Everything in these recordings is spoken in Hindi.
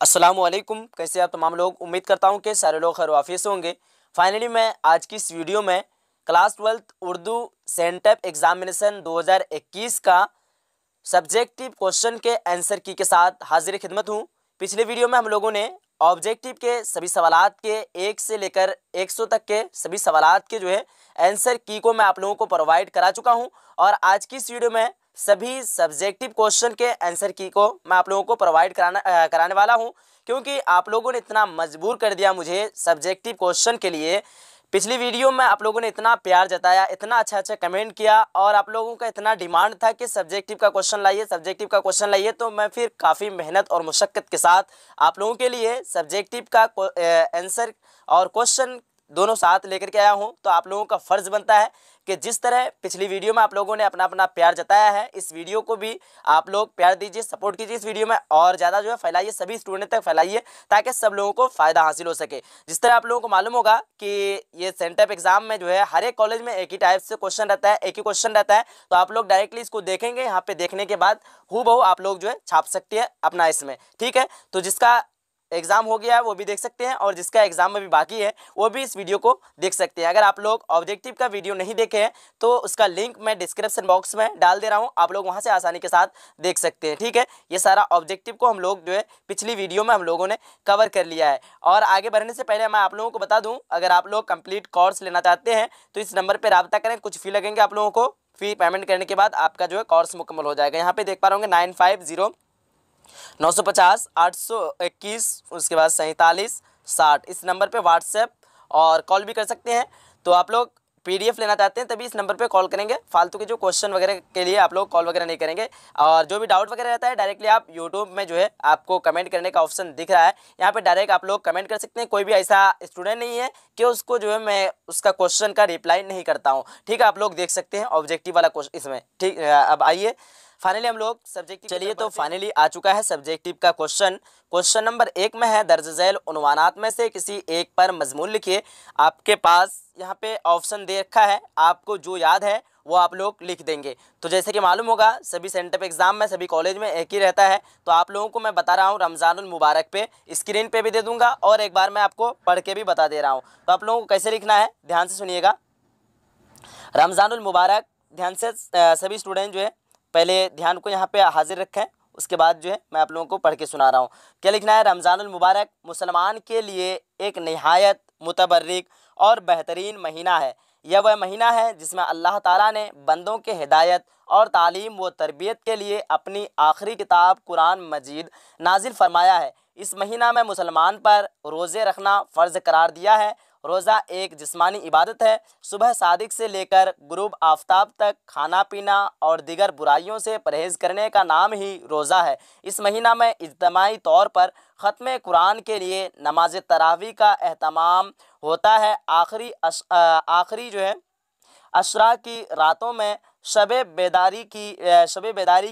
अस्सलामुअलैकुम। कैसे आप तमाम लोग? उम्मीद करता हूँ कि सारे लोग खैर वाफियत से होंगे। फाइनली मैं आज की इस वीडियो में class 12th Urdu sent up examination 2021 का सब्जेक्टिव क्वेश्चन के आंसर की के साथ हाजिर खिदमत हूँ। पिछले वीडियो में हम लोगों ने ऑब्जेक्टिव के सभी सवालात के 1 से लेकर 100 तक के सभी सवालात के जो है आंसर की को मैं आप लोगों को प्रोवाइड करा चुका हूँ और आज की इस वीडियो में सभी सब्जेक्टिव क्वेश्चन के आंसर की को मैं आप लोगों को प्रोवाइड कराने वाला हूँ, क्योंकि आप लोगों ने इतना मजबूर कर दिया मुझे सब्जेक्टिव क्वेश्चन के लिए। पिछली वीडियो में आप लोगों ने इतना प्यार जताया, इतना अच्छा अच्छा कमेंट किया और आप लोगों का इतना डिमांड था कि सब्जेक्टिव का क्वेश्चन लाइए, सब्जेक्टिव का क्वेश्चन लाइए, तो मैं फिर काफ़ी मेहनत और मुशक्क़त के साथ आप लोगों के लिए सब्जेक्टिव का आंसर और क्वेश्चन दोनों साथ लेकर के आया हूं। तो आप लोगों का फ़र्ज़ बनता है कि जिस तरह पिछली वीडियो में आप लोगों ने अपना अपना प्यार जताया है, इस वीडियो को भी आप लोग प्यार दीजिए, सपोर्ट कीजिए इस वीडियो में और ज़्यादा जो है फैलाइए, सभी स्टूडेंट तक फैलाइए ताकि सब लोगों को फ़ायदा हासिल हो सके। जिस तरह आप लोगों को मालूम होगा कि ये सेंटअप एग्जाम में जो है हर एक कॉलेज में एक ही टाइप से क्वेश्चन रहता है, एक ही क्वेश्चन रहता है, तो आप लोग डायरेक्टली इसको देखेंगे, यहाँ पे देखने के बाद हूबहू आप लोग जो है छाप सकते हैं अपना इसमें। ठीक है, तो जिसका एग्जाम हो गया है वो भी देख सकते हैं और जिसका एग्जाम में भी बाकी है वो भी इस वीडियो को देख सकते हैं। अगर आप लोग ऑब्जेक्टिव का वीडियो नहीं देखे हैं तो उसका लिंक मैं डिस्क्रिप्शन बॉक्स में डाल दे रहा हूं, आप लोग वहां से आसानी के साथ देख सकते हैं। ठीक है, ये सारा ऑब्जेक्टिव को हम लोग जो है पिछली वीडियो में हम लोगों ने कवर कर लिया है। और आगे बढ़ने से पहले मैं आप लोगों को बता दूँ, अगर आप लोग कंप्लीट कोर्स लेना चाहते हैं तो इस नंबर पर रब्ता करें। कुछ फी लगेंगे आप लोगों को, फी पेमेंट करने के बाद आपका जो है कोर्स मुकम्मल हो जाएगा। यहाँ पे देख पा रहे होंगे 950950 821, उसके बाद 4760, इस नंबर पे व्हाट्सएप और कॉल भी कर सकते हैं। तो आप लोग पीडीएफ लेना चाहते हैं तभी इस नंबर पे कॉल करेंगे, फालतू के जो क्वेश्चन वगैरह के लिए आप लोग कॉल वगैरह नहीं करेंगे। और जो भी डाउट वगैरह रहता है डायरेक्टली आप यूट्यूब में जो है आपको कमेंट करने का ऑप्शन दिख रहा है, यहाँ पे डायरेक्ट आप लोग कमेंट कर सकते हैं। कोई भी ऐसा स्टूडेंट नहीं है कि उसको जो है मैं उसका क्वेश्चन का रिप्लाई नहीं करता हूँ। ठीक है, आप लोग देख सकते हैं ऑब्जेक्टिव वाला क्वेश्चन इसमें। ठीक, अब आइए फाइनली हम लोग सब्जेक्टिव, चलिए तो फाइनली आ चुका है सब्जेक्टिव का क्वेश्चन। क्वेश्चन नंबर 1 में है, दर्ज झैल उन्वानात में से किसी एक पर मजमून लिखिए। आपके पास यहाँ पे ऑप्शन दे रखा है, आपको जो याद है वो आप लोग लिख देंगे। तो जैसे कि मालूम होगा सभी सेंटअप एग्जाम में सभी कॉलेज में एक ही रहता है, तो आप लोगों को मैं बता रहा हूँ रमज़ानुल मुबारक पे स्क्रीन पे भी दे दूंगा और एक बार मैं आपको पढ़ के भी बता दे रहा हूँ। तो आप लोगों को कैसे लिखना है ध्यान से सुनिएगा। रमज़ानुल मुबारक, ध्यान से सभी स्टूडेंट जो है पहले ध्यान को यहाँ पे हाजिर रखें, उसके बाद जो है मैं आप लोगों को पढ़ के सुना रहा हूँ। क्या लिखना है? रमज़ानुल मुबारक मुसलमान के लिए एक निहायत मुतबर्रिक और बेहतरीन महीना है। यह वह महीना है जिसमें अल्लाह ताला ने बंदों के हिदायत और तालीम व तरबियत के लिए अपनी आखिरी किताब कुरान मजीद नाजिल फरमाया है। इस महीना में मुसलमान पर रोज़े रखना फ़र्ज़ करार दिया है। रोज़ा एक जिस्मानी इबादत है। सुबह सादिक से लेकर गुरूब आफ्ताब तक खाना पीना और दीगर बुराइयों से परहेज़ करने का नाम ही रोज़ा है। इस महीना में इज्तिमाई तौर पर ख़त्म कुरान के लिए नमाज तरावी का एहतमाम होता है। आखिरी जो है अशरा की रातों में शब बेदारी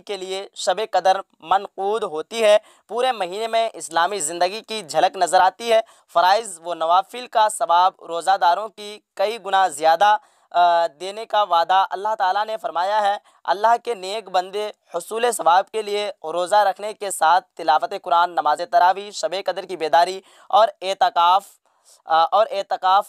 के लिए शब कदर मनक़ूद होती है। पूरे महीने में इस्लामी ज़िंदगी की झलक नज़र आती है। फ़राइज़ व नवाफिल का सवाब रोज़ादारों की कई गुना ज़्यादा देने का वादा अल्लाह ताला ने फरमाया है। अल्लाह के नेक बंदे हुसूल सवाब के लिए रोज़ा रखने के साथ तिलावत कुरान, नमाज तरावी, शब कदर की बेदारी और एतकाफ़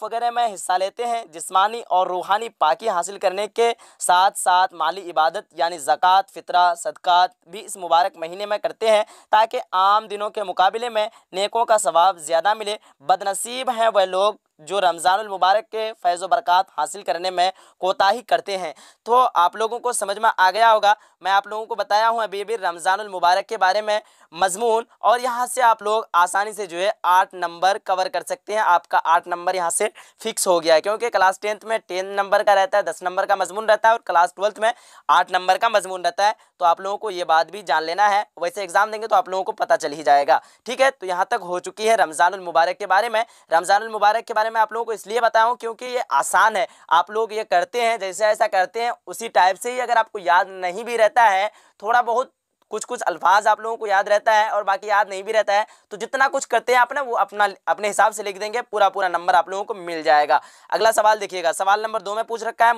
वगैरह में हिस्सा लेते हैं। जिस्मानी और रूहानी पाकी हासिल करने के साथ साथ माली इबादत यानी ज़कात, फ़ितरा, सदक़ात भी इस मुबारक महीने में करते हैं ताकि आम दिनों के मुकाबले में नेकों का सवाब ज़्यादा मिले। बदनसीब हैं वह लोग जो रमज़ानुल मुबारक के फैज़ व बरक़ात हासिल करने में कोताही करते हैं। तो आप लोगों को समझ में आ गया होगा, मैं आप लोगों को बताया हूँ अभी भी रमज़ानुल मुबारक के बारे में मजमून, और यहाँ से आप लोग आसानी से जो है 8 नंबर कवर कर सकते हैं। आपका 8 नंबर यहाँ से फिक्स हो गया है, क्योंकि क्लास 10th में 10 नंबर का रहता है, 10 नंबर का मजमून रहता है और क्लास 12th में 8 नंबर का मजमून रहता है। तो आप लोगों को ये बात भी जान लेना है, वैसे एग्जाम देंगे तो आप लोगों को पता चल ही जाएगा। ठीक है, तो यहाँ तक हो चुकी है रमज़ानुल मुबारक के बारे में। रमज़ानुल मुबारक के बारे में आप लोगों को इसलिए बताऊं क्योंकि ये आसान है, आप लोग ये करते हैं जैसे ऐसा करते हैं उसी टाइप से ही। अगर आपको याद नहीं भी रहता है, थोड़ा बहुत कुछ कुछ अल्फाज आप लोगों को याद रहता है और बाकी याद नहीं भी रहता है, तो जितना कुछ करते हैं आप ना वो अपने हिसाब से लिख देंगे, पूरा पूरा नंबर आप लोगों को मिल जाएगा। अगला सवाल देखिएगा, सवाल नंबर 2 में पूछ रखा है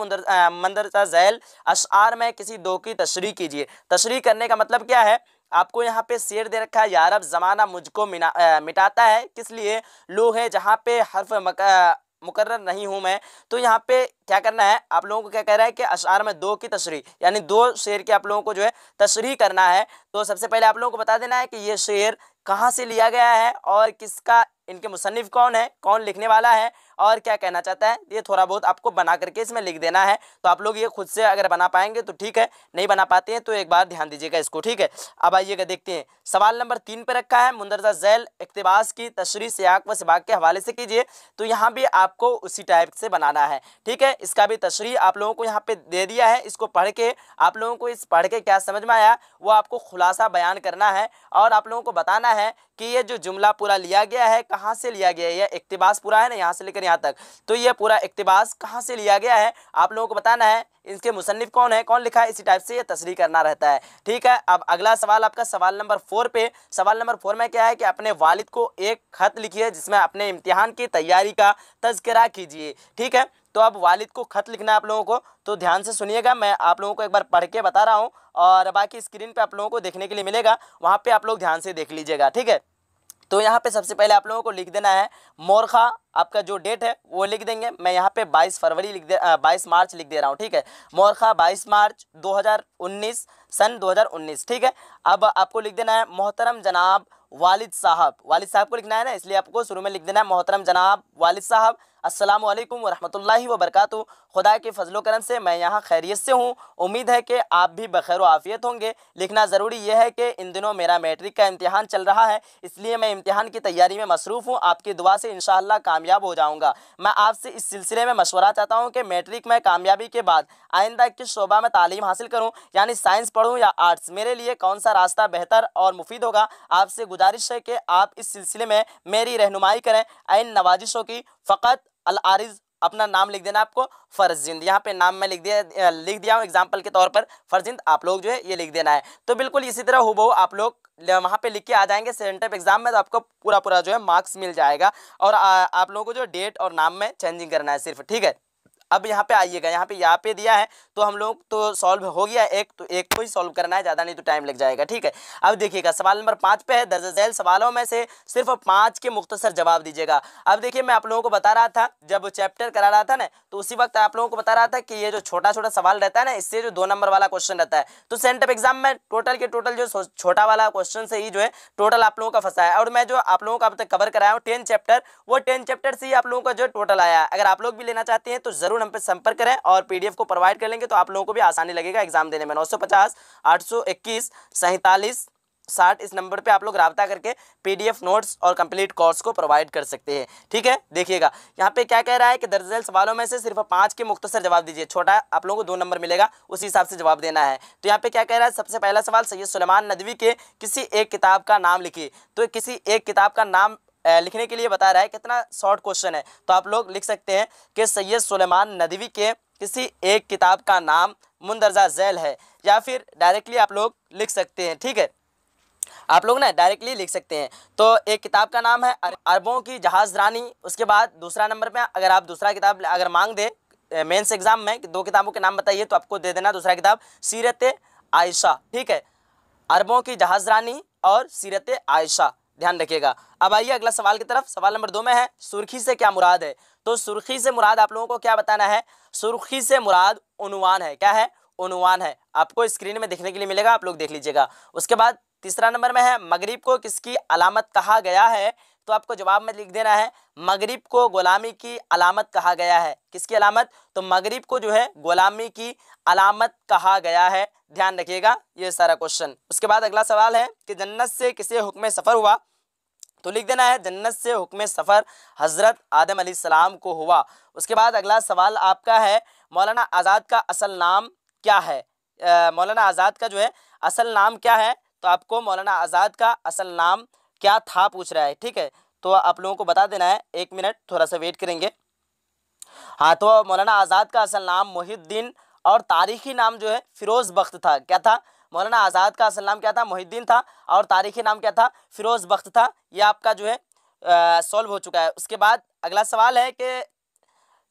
मंदरजा झैल अशआर में किसी दो की तशरीह कीजिए। तशरीह करने का मतलब क्या है? आपको यहाँ पे शेर दे रखा है, यारब ज़माना मुझको मिटाता है, किस लिए, लो है जहाँ पे हर्फ मुकर्रर नहीं हूँ मैं। तो यहाँ पे क्या करना है, आप लोगों को क्या कह रहा है कि अशआर में दो की तशरीह, यानी दो शेर के आप लोगों को जो है तशरीह करना है। तो सबसे पहले आप लोगों को बता देना है कि ये शेर कहाँ से लिया गया है और किसका, इनके मुसन्निफ कौन है, कौन लिखने वाला है और क्या कहना चाहता है। ये थोड़ा बहुत आपको बना करके इसमें लिख देना है। तो आप लोग ये खुद से अगर बना पाएंगे तो ठीक है, नहीं बना पाते हैं तो एक बार ध्यान दीजिएगा इसको, ठीक है। अब आइएगा देखते हैं, सवाल नंबर 3 पे रखा है, मुंदरजा झैल इक्तिबास की तशरीह सियाक व सिबाक के हवाले से कीजिए। तो यहाँ भी आपको उसी टाइप से बनाना है, ठीक है। इसका भी तशरीह आप लोगों को यहाँ पे दे दिया है, इसको पढ़ के आप लोगों को इस पढ़ के क्या समझ में आया वो आपको खुलासा बयान करना है और आप लोगों को बताना है कि ये जो जुमला पूरा लिया गया है कहाँ से लिया गया है। ये इक्तिबास पूरा है ना, यहाँ से लेकर यहाँ तक, तो ये पूरा इक्तिबास कहाँ से लिया गया है आप लोगों को बताना है। इसके मुसन्निफ कौन है, कौन लिखा है, इसी टाइप से ये तशरीह करना रहता है, ठीक है। अब अगला सवाल आपका सवाल नंबर 4 पे, सवाल नंबर 4 में क्या है कि अपने वालिद को एक खत लिखिए जिसमें अपने इम्तिहान की तैयारी का तज़किरा कीजिए, ठीक है। तो अब वालिद को खत लिखना है आप लोगों को, तो ध्यान से सुनिएगा, मैं आप लोगों को एक बार पढ़ के बता रहा हूँ और बाकी स्क्रीन पे आप लोगों को देखने के लिए मिलेगा, वहाँ पे आप लोग ध्यान से देख लीजिएगा, ठीक है। तो यहाँ पे सबसे पहले आप लोगों को लिख देना है मोरखा, आपका जो डेट है वो लिख देंगे। मैं यहाँ पे 22 मार्च लिख दे रहा हूँ, ठीक है। मोरखा 22 मार्च 2019, सन 2019, ठीक है। अब आपको लिख देना है मोहतरम जनाब वालिद साहब, वालिद साहब को लिखना है ना, इसलिए आपको शुरू में लिख देना है मोहतरम जनाब वालिद साहब, अस्सलामु अलैकुम व रहमतुल्लाहि व बरकातुहू। खुदा के फजलो करम से मैं यहाँ खैरियत से हूँ, उम्मीद है कि आप भी बखैर व आफियत होंगे। लिखना ज़रूरी यह है कि इन दिनों मेरा मैट्रिक का इम्तिहान चल रहा है, इसलिए मैं इम्तिहान की तैयारी में मसरूफ़ हूँ। आपकी दुआ से इंशाअल्लाह कामयाब हो जाऊँगा। मैं आपसे इस सिलसिले में मशवरा चाहता हूँ कि मैट्रिक में कामयाबी के बाद आइंदा किस शोबा में तालीम हासिल करूँ, यानी साइंस पढ़ूँ या आर्ट्स, मेरे लिए कौन सा रास्ता बेहतर और मुफीद होगा। आपसे गुजारिश है कि आप इस सिलसिले में मेरी रहनुमाई करें। इन नवाजिशों की फ़कत अल आरिज़, अपना नाम लिख देना आपको फरजिंद, यहाँ पे नाम मैं लिख दिया हूँ एग्जाम्पल के तौर पर फरजिंद, आप लोग जो है ये लिख देना है। तो बिल्कुल इसी तरह हुबहू आप लोग वहाँ पे लिख के आ जाएंगे सेंटअप एग्जाम में, तो आपको पूरा पूरा जो है मार्क्स मिल जाएगा। और आप लोगों को जो डेट और नाम में चेंजिंग करना है सिर्फ, ठीक है। अब यहाँ पे आइएगा, यहाँ पे दिया है तो हम लोग तो सॉल्व हो गया एक, तो एक को ही सॉल्व करना है, ज़्यादा नहीं तो टाइम लग जाएगा, ठीक है। अब देखिएगा सवाल नंबर 5 पे है, दर्ज झैल सवालों में से सिर्फ 5 के मुख्तसर जवाब दीजिएगा। अब देखिए मैं आप लोगों को बता रहा था, जब चैप्टर करा रहा था ना, तो उसी वक्त आप लोगों को बता रहा था कि ये जो छोटा छोटा सवाल रहता है ना, इससे जो 2 नंबर वाला क्वेश्चन रहता है, तो सेंटअप एग्जाम में टोटल के टोटल जो छोटा वाला क्वेश्चन से ही जो है टोटल आप लोगों का फंसा है। और मैं जो आप लोगों को अब तक कवर कराया हूँ 10 चैप्टर, वो 10 चैप्टर से ही आप लोगों का जो टोटल आया है। अगर आप लोग भी लेना चाहते हैं तो जरूर हम पे संपर्क करें और पीडीएफ को प्रोवाइड कर लेंगे, तो आप लोगों को भी आसानी लगेगा एग्जाम देने में। 950 821 47 60 इस नंबर पे आप लोग राब्ता करके पीडीएफ नोट्स और कंप्लीट कोर्स को प्रोवाइड कर सकते हैं, ठीक है। देखिएगा यहाँ पे क्या कह रहा है कि दर्ज झैल सवालों में से सिर्फ 5 के मुख्तसर जवाब दीजिए। छोटा आप लोगों को 2 नंबर मिलेगा, उसी हिसाब से जवाब देना है। तो यहाँ पे क्या कह रहा है, सबसे पहला सवाल, सैयद सुलेमान नदवी के किसी एक किताब का नाम लिखिए। तो किसी एक किताब का नाम लिखने के लिए बता रहा है, कितना शॉर्ट क्वेश्चन है, तो आप लोग लिख सकते हैं कि सैयद सुलेमान नदवी के किसी एक किताब का नाम मुंदरजा झैल है, या फिर डायरेक्टली आप लोग लिख सकते हैं, ठीक है। आप लोग ना डायरेक्टली लिख सकते हैं। तो एक किताब का नाम है अरबों की जहाज रानी, उसके बाद दूसरा नंबर पे अगर आप दूसरा किताब अगर मांग दे मेंस एग्जाम में 2 किताबों के नाम बताइए, तो आपको दे देना दूसरा किताब सीरत आयशा, ठीक है। अरबों की जहाज रानी और सीरत आयशा, ध्यान रखिएगा। अब आइए अगला सवाल की तरफ। सवाल नंबर 2 में है, सुर्खी से क्या मुराद है। तो सुर्खी से मुराद आप लोगों को क्या बताना है, सुर्खी से मुराद उन्वान है। क्या है, उन्वान है, आपको स्क्रीन में देखने के लिए मिलेगा, आप लोग देख लीजिएगा। उसके बाद तीसरा नंबर में है, मगरिब को किसकी अलामत कहा गया है। तो आपको जवाब में लिख देना है, मगरिब को गुलामी की अलामत कहा गया है। किसकी अलामत, तो मगरिब को जो है गुलामी की अलामत कहा गया है, ध्यान रखिएगा ये सारा क्वेश्चन। उसके बाद अगला सवाल है कि जन्नत से किसे हुक्म सफ़र हुआ। तो लिख देना है, जन्नत से हुक्म सफ़र हज़रत आदम अलैहिस्सलाम को हुआ। उसके बाद अगला सवाल आपका है, मौलाना आज़ाद का असल नाम क्या है। मौलाना आज़ाद का जो है असल नाम क्या है, तो आपको मौलाना आज़ाद का असल नाम क्या था पूछ रहा है, ठीक है। तो आप लोगों को बता देना है, 1 मिनट थोड़ा सा वेट करेंगे। हाँ, तो मौलाना आज़ाद का असल नाम मोहिद्दीन और तारीखी नाम जो है फिरोज़ बख्त था। क्या था, मौलाना आज़ाद का असल नाम क्या था, मोहिद्दीन था, और तारीखी नाम क्या था, फिरोज़ बख्त था। ये आपका जो है सॉल्व हो चुका है। उसके बाद अगला सवाल है कि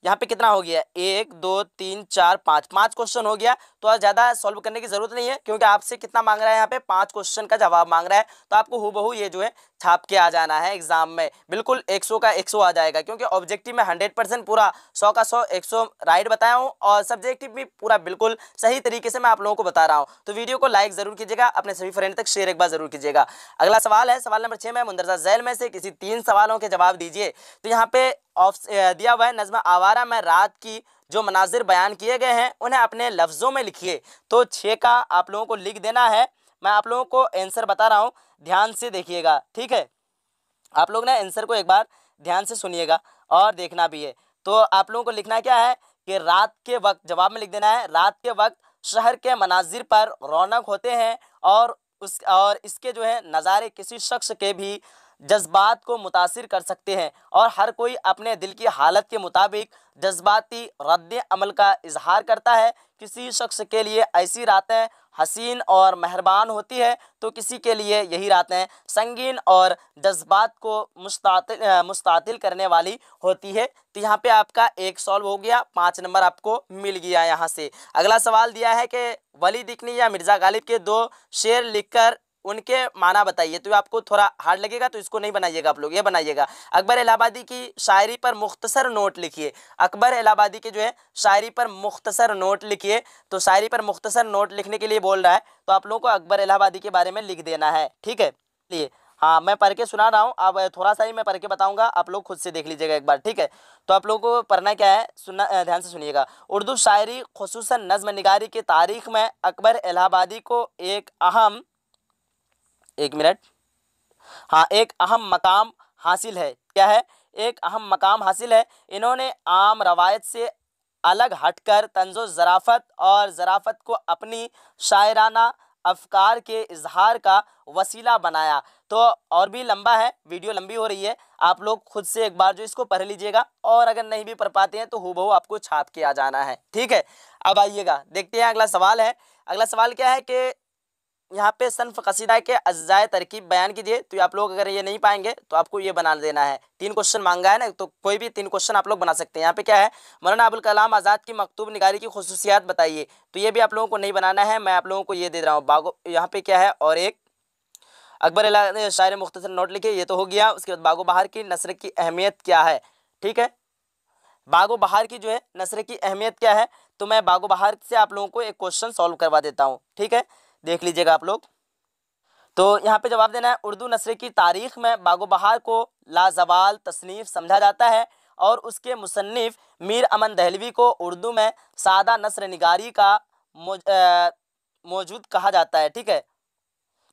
यहाँ पे कितना हो गया, 1 2 3 4 5, 5 क्वेश्चन हो गया। तो आज ज़्यादा सॉल्व करने की जरूरत नहीं है, क्योंकि आपसे कितना मांग रहा है, यहाँ पे 5 क्वेश्चन का जवाब मांग रहा है। तो आपको हूबहू ये जो है छाप के आ जाना है एग्जाम में, बिल्कुल 100 का 100 आ जाएगा, क्योंकि ऑब्जेक्टिव में 100% पूरा 100 का 100 100 राइट बताया हूँ, और सब्जेक्टिव भी पूरा बिल्कुल सही तरीके से मैं आप लोगों को बता रहा हूँ। तो वीडियो को लाइक जरूर कीजिएगा, अपने सभी फ्रेंड तक शेयर एक बार जरूर कीजिएगा। अगला सवाल है सवाल नंबर 6 में, मुंदरजा झैल में से किसी 3 सवालों के जवाब दीजिए। तो यहाँ पे दिया हुआ है, नज़्म आवारा में रात की जो मनाजिर बयान किए गए हैं उन्हें अपने लफ्ज़ों में लिखिए। तो 6 का आप लोगों को लिख देना है। मैं आप लोगों को आंसर बता रहा हूँ, ध्यान से देखिएगा, ठीक है। आप लोग ना आंसर को एक बार ध्यान से सुनिएगा और देखना भी है। तो आप लोगों को लिखना क्या है कि रात के वक्त, जवाब में लिख देना है, रात के वक्त शहर के मनाजिर पर रौनक होते हैं और इसके जो है नज़ारे किसी शख्स के भी जज्बात को मुतासिर कर सकते हैं, और हर कोई अपने दिल की हालत के मुताबिक जज्बाती रद्द अमल का इजहार करता है। किसी शख्स के लिए ऐसी रातें हसीन और मेहरबान होती है, तो किसी के लिए यही रातें संगीन और जज्बात को मुस्तातिल करने वाली होती है। तो यहाँ पे आपका एक सॉल्व हो गया, 5 नंबर आपको मिल गया यहाँ से। अगला सवाल दिया है कि वली दिकनी या मिर्ज़ा गालिब के 2 शेर लिखकर उनके माना बताइए। तो आपको थोड़ा हार्ड लगेगा, तो इसको नहीं बनाइएगा आप लोग, ये बनाइएगा। अकबर इलाहाबादी की शायरी पर मुख्तसर नोट लिखिए। अकबर इलाहाबादी के जो है शायरी पर मुख्तसर नोट लिखिए। तो शायरी पर मुख्तसर नोट लिखने के लिए बोल रहा है, तो आप लोगों को अकबर इलाहाबादी के बारे में लिख देना है, ठीक है। लिए हाँ, मैं पढ़ के सुना रहा हूँ, अब थोड़ा सा ही मैं पढ़ के बताऊंगा, आप लोग खुद से देख लीजिएगा एक बार, ठीक है। तो आप लोगों को पढ़ना क्या है, सुनना, ध्यान से सुनिएगा। उर्दू शायरी खुसूसन नज़्म निगारी की तारीख में अकबर इलाहाबादी को एक अहम मकाम हासिल है। क्या है? एक अहम मकाम हासिल है। इन्होंने आम रवायत से अलग हटकर तंज़ो ज़राफ़त और ज़राफ़त को अपनी शायराना अफकार के इजहार का वसीला बनाया। तो और भी लंबा है, वीडियो लंबी हो रही है, आप लोग खुद से एक बार जो इसको पढ़ लीजिएगा, और अगर नहीं भी पढ़ पाते हैं तो हूबहू आपको छाप के आ जाना है, ठीक है। अब आइएगा, देखते हैं अगला सवाल है। अगला सवाल क्या है कि यहाँ पे सन्फ कसीदा के अज्जाए तरकीब बयान कीजिए। तो आप लोग अगर ये नहीं पाएंगे तो आपको ये बना देना है। 3 क्वेश्चन मांगा है ना, तो कोई भी 3 क्वेश्चन आप लोग बना सकते हैं। यहाँ पे क्या है, मौलाना अबुल कलाम आज़ाद की मकतूब निगारी की खुसूसियात बताइए। तो ये भी आप लोगों को नहीं बनाना है, मैं आप लोगों को ये दे रहा हूँ। बागो यहाँ पे क्या है, और एक अकबर शायर मुख्तसर नोट लिखिए, ये तो हो गया। उसके बाद बागो बहार की नस्र की अहमियत क्या है, ठीक है। बागो बहार की जो है नस्र की अहमियत क्या है, तो मैं बागो बहार से आप लोगों को एक क्वेश्चन सॉल्व करवा देता हूँ, ठीक है, देख लीजिएगा आप लोग। तो यहाँ पे जवाब देना है, उर्दू नस्र की तारीख में बागो बहार को लाजवाल तसनीफ़ समझा जाता है, और उसके मुसन्निफ मीर अमन दहलवी को उर्दू में सादा नस्र निगारी का मौजूद कहा जाता है, ठीक है।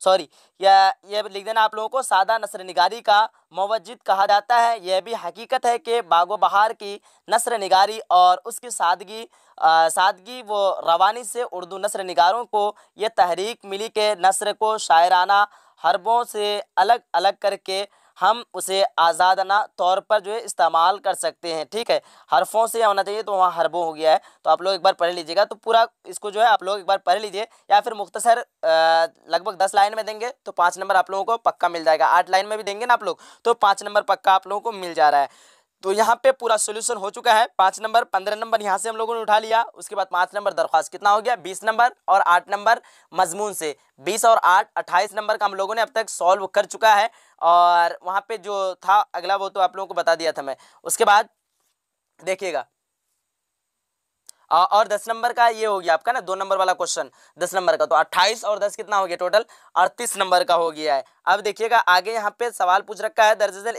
सॉरी, ये लिख देना आप लोगों को, सादा नस्र निगारी का मवज्जिद कहा जाता है। यह भी हकीकत है कि बागो बहार की नस्र निगारी और उसकी सादगी व रवानी से उर्दू नस्र निगारों को यह तहरीक मिली कि नस्र को शायराना हरबों से अलग अलग करके हम उसे आज़ादाना तौर पर जो है इस्तेमाल कर सकते हैं, ठीक है। हरफों से होना चाहिए, तो वहाँ हरबों हो गया है। तो आप लोग एक बार पढ़ लीजिएगा, तो पूरा इसको जो है आप लोग एक बार पढ़ लीजिए, या फिर मुख्तसर लगभग 10 लाइन में देंगे तो 5 नंबर आप लोगों को पक्का मिल जाएगा। 8 लाइन में भी देंगे ना आप लोग, तो 5 नंबर पक्का आप लोगों को मिल जा रहा है। तो यहाँ पे पूरा सोल्यूशन हो चुका है। 5 नंबर, 15 नंबर यहाँ से हम लोगों ने उठा लिया। उसके बाद 5 नंबर दरख्वास्त, कितना हो गया, 20 नंबर, और 8 नंबर मजमून से। 20 और 8 28 नंबर का हम लोगों ने अब तक सॉल्व कर चुका है। और वहाँ पे जो था अगला, वो तो आप लोगों को बता दिया था मैं। उसके बाद देखिएगा, और 10 नंबर का ये हो गया आपका ना, 2 नंबर वाला क्वेश्चन 10 नंबर का। तो 28 और 10 कितना हो गया, टोटल 38 नंबर का हो गया है। अब देखिएगा आगे यहाँ पे सवाल पूछ रखा है, दर्ज झैल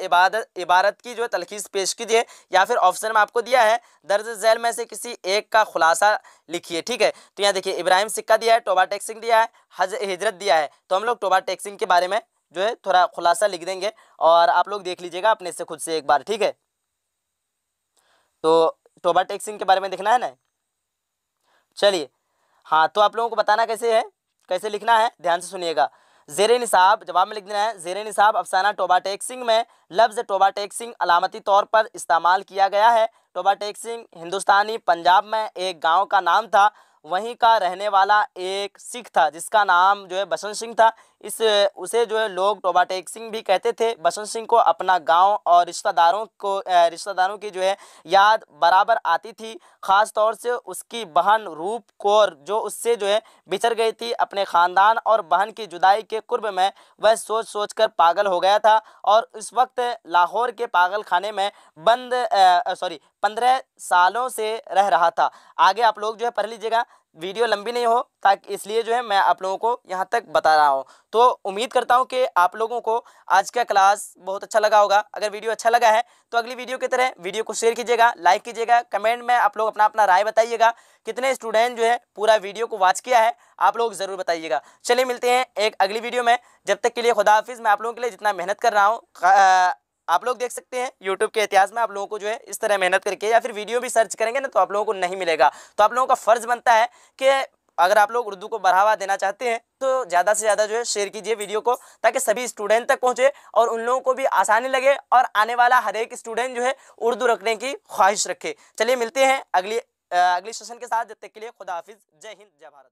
इबारत की जो है तलखीस पेश कीजिए, या फिर ऑप्शन में आपको दिया है दर्ज झैल में से किसी एक का खुलासा लिखिए, ठीक है। तो यहाँ देखिए, इब्राहिम सिक्का दिया है, टोबा टैक्सिंग दिया है, हिजरत दिया है। तो हम लोग टोबा टैक्सिंग के बारे में जो है थोड़ा खुलासा लिख देंगे, और आप लोग देख लीजिएगा अपने से खुद से एक बार, ठीक है। तो टोबा टैक्सिंग के बारे में देखना है ना, चलिए। हाँ, तो आप लोगों को बताना कैसे है, कैसे लिखना है, ध्यान से सुनिएगा। ज़ेरे निसाब, जवाब में लिख देना है, ज़ेरे निसाब अफसाना टोबा टैक्सिंग में लफ्ज़ टोबा टैक्सिंग अलामती तौर पर इस्तेमाल किया गया है। टोबा टैक्सिंग हिंदुस्तानी पंजाब में एक गांव का नाम था। वहीं का रहने वाला एक सिख था जिसका नाम जो है बसंत सिंह था। उसे जो है लोग टोबाटेक सिंह भी कहते थे। बसंत सिंह को अपना गांव और रिश्तेदारों की जो है याद बराबर आती थी। ख़ास तौर से उसकी बहन रूप कौर जो उससे जो है बिछड़ गई थी। अपने ख़ानदान और बहन की जुदाई के कुर्ब में वह सोच सोच कर पागल हो गया था और इस वक्त लाहौर के पागल खाने में 15 सालों से रह रहा था। आगे आप लोग जो है पढ़ लीजिएगा, वीडियो लंबी नहीं हो, ताकि इसलिए जो है मैं आप लोगों को यहाँ तक बता रहा हूँ। तो उम्मीद करता हूँ कि आप लोगों को आज का क्लास बहुत अच्छा लगा होगा। अगर वीडियो अच्छा लगा है तो अगली वीडियो की तरह वीडियो को शेयर कीजिएगा, लाइक कीजिएगा, कमेंट में आप लोग अपना अपना राय बताइएगा। कितने स्टूडेंट जो है पूरा वीडियो को वॉच किया है आप लोग ज़रूर बताइएगा। चलिए मिलते हैं एक अगली वीडियो में, जब तक के लिए खुदा हाफिज़। मैं आप लोगों के लिए जितना मेहनत कर रहा हूँ आप लोग देख सकते हैं यूट्यूब के इतिहास में आप लोगों को जो है इस तरह मेहनत करके या फिर वीडियो भी सर्च करेंगे ना तो आप लोगों को नहीं मिलेगा। तो आप लोगों का फ़र्ज़ बनता है कि अगर आप लोग उर्दू को बढ़ावा देना चाहते हैं तो ज़्यादा से ज़्यादा जो है शेयर कीजिए वीडियो को, ताकि सभी स्टूडेंट तक पहुँचे और उन लोगों को भी आसानी लगे और आने वाला हर एक स्टूडेंट जो है उर्दू रखने की ख्वाहिश रखे। चलिए मिलते हैं अगली सेशन के साथ, जब तक के लिए खुदा हाफिज़। जय हिंद, जय भारत।